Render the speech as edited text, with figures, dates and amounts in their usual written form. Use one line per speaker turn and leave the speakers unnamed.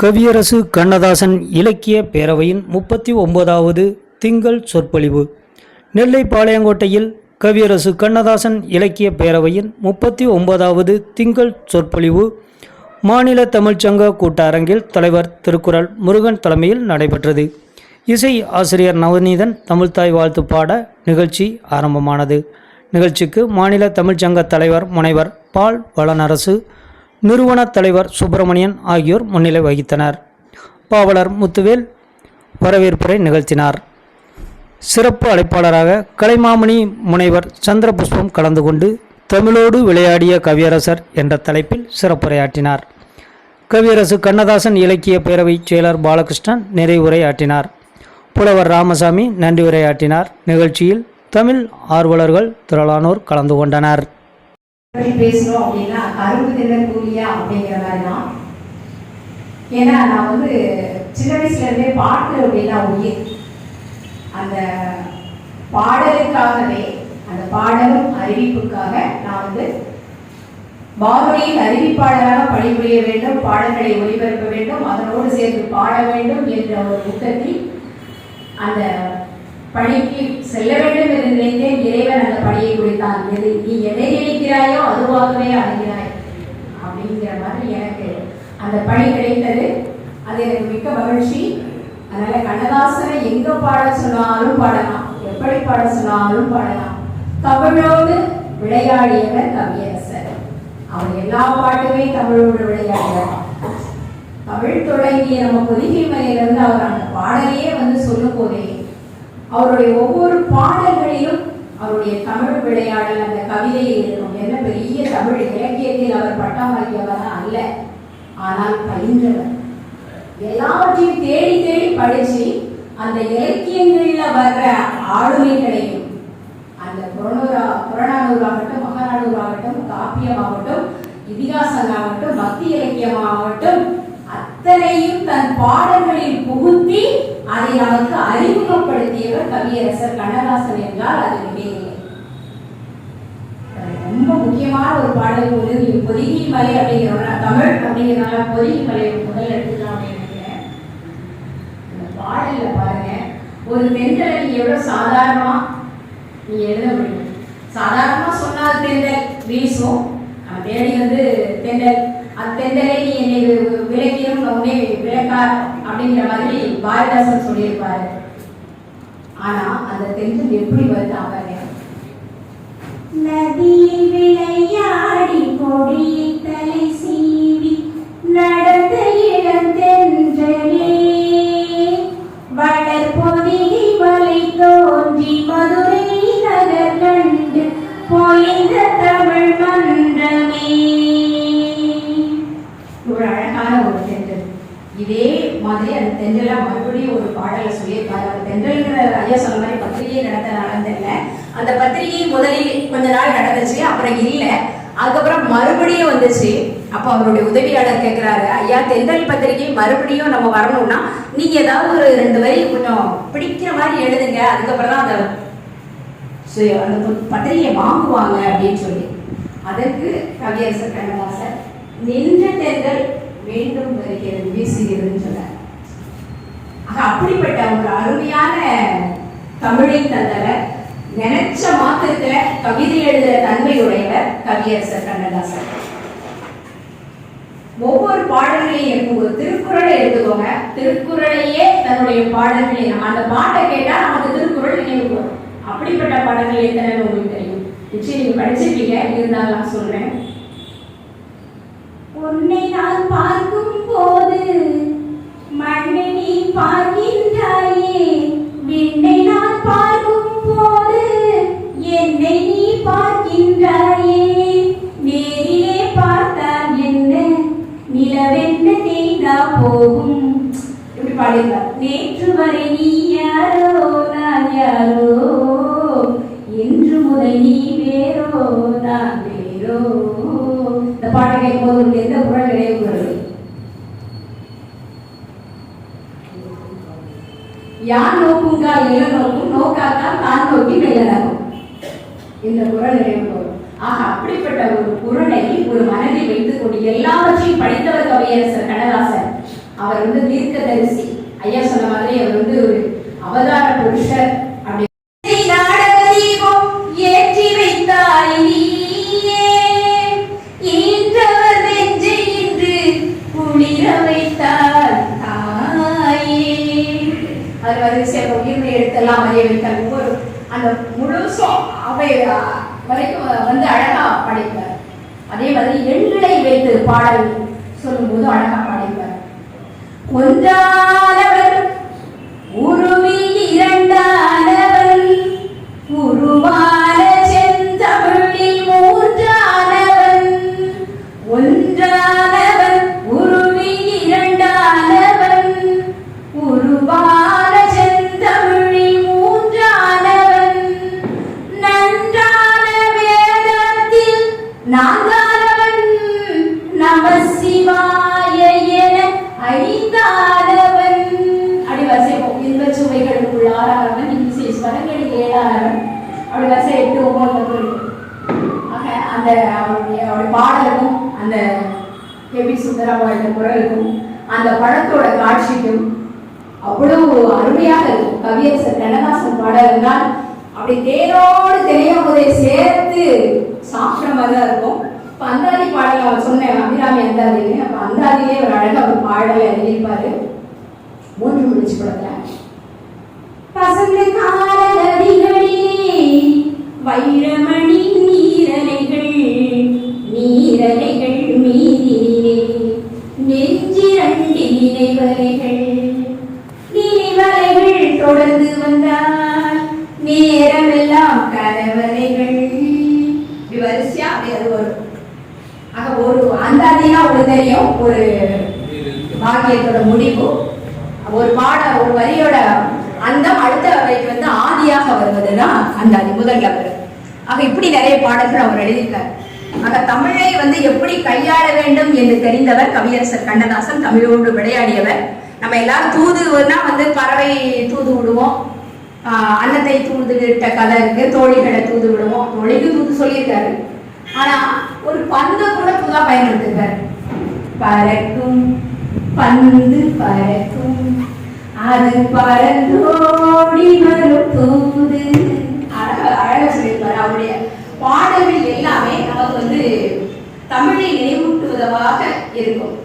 கவியரசு கண்ணதாசன் இலக்கிய பேரவையின் 39வது திங்கள் சொற்பொழிவு. நெல்லை பாளையங்கோட்டையில் கவியரசு கண்ணதாசன் இலக்கிய பேரவையின் 39வது திங்கள் சொற்பொழிவு மாநில தமிழ்ச்சங்க கூட்டரங்கில் தலைவர் திருக்குறள் முருகன் தலைமையில் நடைபெற்றது. இசை ஆசிரியர் நவநீதன் தமிழ்த்தாய் வாழ்த்து பாட நிகழ்ச்சி ஆரம்பமானது. நிகழ்ச்சிக்கு மாநில தமிழ்ச்சங்க தலைவர் முனைவர் பால் வளனரசு, நிறுவன தலைவர் சுப்பிரமணியன் ஆகியோர் முன்னிலை வகித்தனர். பாவலர் முத்துவேல் வரவேற்புரை நிகழ்த்தினார். சிறப்பு அழைப்பாளராக கலைமாமணி முனைவர் சந்திரபுஷ்பம் கலந்து கொண்டு தமிழோடு விளையாடிய கவியரசர் என்ற தலைப்பில் சிறப்புரையாற்றினார். கவியரசு கண்ணதாசன் இலக்கிய பேரவை செயலர் பாலகிருஷ்ணன் நிறைவுரையாற்றினார். புலவர் ராமசாமி நன்றி உரையாற்றினார். நிகழ்ச்சியில் தமிழ் ஆர்வலர்கள் திரளானோர் கலந்து கொண்டனர்.
பேசணும் அப்படின்னா கரும்பு திறன் கூலியா அப்படிங்கிற மாதிரி தான். ஏன்னா நான் சின்ன வயசுல இருந்தே பாட்டு அப்படின்னா உயிர். அந்த பாடலுக்காகவே, அந்த பாடலும் அறிவிப்புக்காக நான் வானொலியில் அறிவிப்பாளராக பணிபுரிய வேண்டும், பாடல்களை ஒளிபரப்ப வேண்டும், அதனோடு சேர்த்து பாட வேண்டும் என்ற ஒரு புத்தகத்தில் அந்த பணிக்கு செல்ல வேண்டும் என்று நினைத்தேன். இறைவன் அந்த பணியை குறித்தான். நீ எதை நினைக்கிறாயோ அதுவாகவே அடைகிறாய் அப்படிங்கிற மாதிரி எனக்கு அந்த பணி கிடைத்தது. அது எனக்கு மிக்க மகிழ்ச்சி. அதனால கண்ணதாசனை எங்க பாட சொன்னாலும் பாடலாம், எப்படி பாட சொன்னாலும் பாடலாம். தமிழோடு விளையாடியவர் கவியரசர். அவர் எல்லா பாட்டுமே தமிழோடு விளையாடியவர். தமிழ் தொடங்கிய நம்ம பொதிகை மலையிலிருந்து அவர் அந்த பாடலையே சொல்லும் போதே அவருடைய ஒவ்வொரு பாடல்களிலும் அவருடைய தமிழ் விளையாடல் அந்த கவிதையில் இருக்கும். என்ன பெரிய தமிழ் இலக்கியத்தில் அவர் பட்டம் வாங்கியவர் அல்ல, ஆனால் பயின்றவர். எல்லாவற்றையும் தேடி தேடி படிச்சு அந்த இலக்கியங்களில் வர்ற ஆளுமைகளையும், அந்த புறநானூறாகட்டும், மகாநானூறாகட்டும், காப்பியமாகட்டும், இதிகாசமாகட்டும், பக்தி இலக்கியமாகட்டும், அத்தனையும் தன் பாடல்களில் புகுத்தி அதை நமக்கு அறிமுகப்படுத்தியவர் கவியரசர் கண்ணதாசன் என்றால் அது மிகையில்லை. ரொம்ப முக்கியமான ஒரு பாடல் பொதிகை மலை அப்படிங்கிறவங்க தமிழ் அப்படிங்கிறனால பொதிகை மலை முதல் எடுத்துக்கலாம் அப்படின்னு நினைக்கிறேன். இந்த பாடல்ல பாருங்க, ஒரு தென்றலை நீ எவ்வளவு சாதாரணமா நீ எழுத முடியும். சாதாரணமா சொன்னால் தென்றல் வீசும், தேடி தென்றல், அத்தெந்தலை நீ என்னை விளக்கியும் உடனே விளக்கார் அப்படிங்கிற மாதிரி பாரதிதாசன் சொல்லியிருப்பாரு. ஆனா அந்த தென்றல் எப்படி வருது அவரு? நதியில் விளையாடி கொடியில் தலை சீவி நடந்த இளந்தென்றலே வளர் பொதிகை மலை தோன்றி மதுரை நகர் கண்டு பொழிந்த தமிழ் மன்றமே. ஒரு அழகான ஒரு தென்றல். இதே மாதிரி அந்த தென்றலா மறுபடியும் ஒரு பாடலை சொல்லியிருப்பாரு. அந்த தென்றல்ங்கிற ஐயா சொன்ன மாதிரி பத்திரிகை நடந்ததில்ல. அந்த பத்திரிகை முதலில் கொஞ்ச நாள் நடந்துச்சு, அப்புறம் இல்லை, அதுக்கப்புறம் மறுபடியும் வந்துச்சு. அப்போ அவருடைய உதவியாளர் கேட்கிறாரு, ஐயா தென்றல் பத்திரிகை மறுபடியும் நம்ம வரணும்னா நீங்க ஏதாவது ஒரு 2 வரி கொஞ்சம் பிடிக்கிற மாதிரி எழுதுங்க, அதுக்கப்புறம் தான் அந்த பத்திரிகையை வாங்குவாங்க அப்படின்னு சொல்லி. அதற்கு கவியரசர் கண்ணதாசன் நின்ற தென்றல் மீண்டும் வருகிறது வீசுகிறதுன்னு சொன்னார். அப்படிப்பட்ட ஒரு அருமையான தமிழை தந்தவர், நினைச்ச மாத்திரத்துல கவிதை எழுதுற தன்மையுடையவர் கவியரசர் கண்ணதாசன். ஒவ்வொரு பாடல்களையும் இருக்கும்போது திருக்குறளை எடுத்துக்கோங்க, திருக்குறளையே தன்னுடைய பாடல்களை நம்ம அந்த பாட்டை கேட்டா நமக்கு திருக்குறள் நினைவு வரும். அப்படிப்பட்ட பாடல்கள் எத்தனை உங்களுக்கு தெரியும்? நிச்சயம் நீங்க படிச்சிருப்பீங்க, இருந்தாலும் நான் சொல்றேன். உன்னை நான் பார்க்கும் போது மண்ணை நீ பார்க்கின்றாயே, விண்ணை நான் பார்க்கும் போது என்னை நீ பார்க்கின்றாயே, நேரிலே பார்த்தால் என்ன நிலவென்ன தேங்கா போகும். இப்படி பாடியிருந்தார். நேற்று வரை நீ யாரோ நான் யாரோ, இன்று முதல் நீ வேறோ நான் வேறோ. இந்த பாட்டை கேட்கும்போது உங்களுக்கு எந்த குரல் நினைவு வருது? யார் நோக்குங்கா எல்ல நோக்கும், நோக்காக்கா தான் நோக்கி மெல்லனாகும். இந்த குரல் நினைவு வரும். அப்படிப்பட்ட ஒரு குரலை ஒரு மனதில் வைத்துக் கொண்டு எல்லாவற்றையும் படித்தவர் கவியரசர் கண்ணதாசன். அவர் வந்து தீர்க்கதரிசி. ஐயா சொன்ன மாதிரி அவர் வந்து ஒரு அவதார புருஷர். அப்படி நாடக தீபம் ஏற்றி வைத்தாய் நீயே, ஈன்றவர் நெஞ்சை இன்று குளிர வைத்தாய் தாயே. அது வரிசை உயிர்மை எழுத்தெல்லாம் அறிய வைத்தார். ஒவ்வொரு அந்த முழு அவை வரைக்கும் வந்து அழகா படிப்பார். அதே மாதிரி எண்களை வைத்து பாடல் சொல்லும்போது அழகா பாடிப்பார். ஒன்றானவன் உருவி இரண்டானவன், உருவான செந்தமிழில் மூன்றானவன். ஒன்றானவன் உருவி இரண்டானவன், உருவான செந்தமிழில் மூன்றானவன். நன்றான வேதத்தில் நான்கானவன், நமசிவாய என ஐந்தானவன். அப்படி வரிசைப்போம். இன்ப சுவைகளுக்குள் ஆறானவன், இன்சை ஸ்வரங்களில் ஏழானவன். அப்படி வரிசை 8, 9 ஆக அந்த அவருடைய பாடலுக்கும் அந்த கே.பி. சுந்தரராமன் குரலுக்கும் அந்த படத்தோட காட்சிக்கும் அவ்வளவு அருமையாக இருக்கும். கவியரசர் கண்ணதாசன் பாடல் என்றால் அப்படி தேனோடு தெளியாமதை சேர்த்து சாப்பிட்ற மாதிரி தான் இருக்கும். இப்போ அந்தாதி பாடல் அவர் சொன்னேன், அபிராமி அந்தாதியிலே. அப்போ அந்தாதியிலே ஒரு அழகாக ஒரு பாடலை எழுதியிருப்பாரு. 3 முடிச்சு படத்துல பசங்க கால நதிகளிலே வைரமணி நீரலைகள், நீரலைகள் மீதிலே நெஞ்சிரண்டி நினைவலைகள், நினைவலைகள் தொடர்ந்து வந்தால் நேரமெல்லாம் கனவலைகள். இப்படி வரிசையா அப்படி அது வரும். ஆக ஒரு அந்தாதினா உங்களுக்கு தெரியும், ஒரு பாக்கியத்தோட முடிவு, ஒரு ஒரு வரியோட அந்தம் அடுத்த வரைக்கு வந்து ஆதியாக வருவதுதான் அந்தாதி முதல்ல வரும். ஆக இப்படி நிறைய பாடல்கள் அவர் எழுதியிருக்கார். ஆக தமிழை வந்து எப்படி கையாள வேண்டும் என்று தெரிந்தவர் கவியரசர் கண்ணதாசன். தமிழோடு விளையாடியவர். நம்ம எல்லாரும் தூதுனா வந்து பறவை தூது விடுவோம், அன்னத்தை தூது விட்ட கதை இருக்கு, தோழிகளை தூது விடுவோம். தோழிக்கு தூது சொல்லியிருக்காரு. ஆனா ஒரு பந்து கூட புதா பயன்படுத்திருக்காரு. பறக்கும் பந்து பறக்கும், அது பறந்தோடி வரும் தூது. அழகா சொல்லியிருப்பாரு. அவருடைய பாடல்கள் எல்லாமே நமக்கு வந்து தமிழை நினைவூட்டுவதாக இருக்கும்.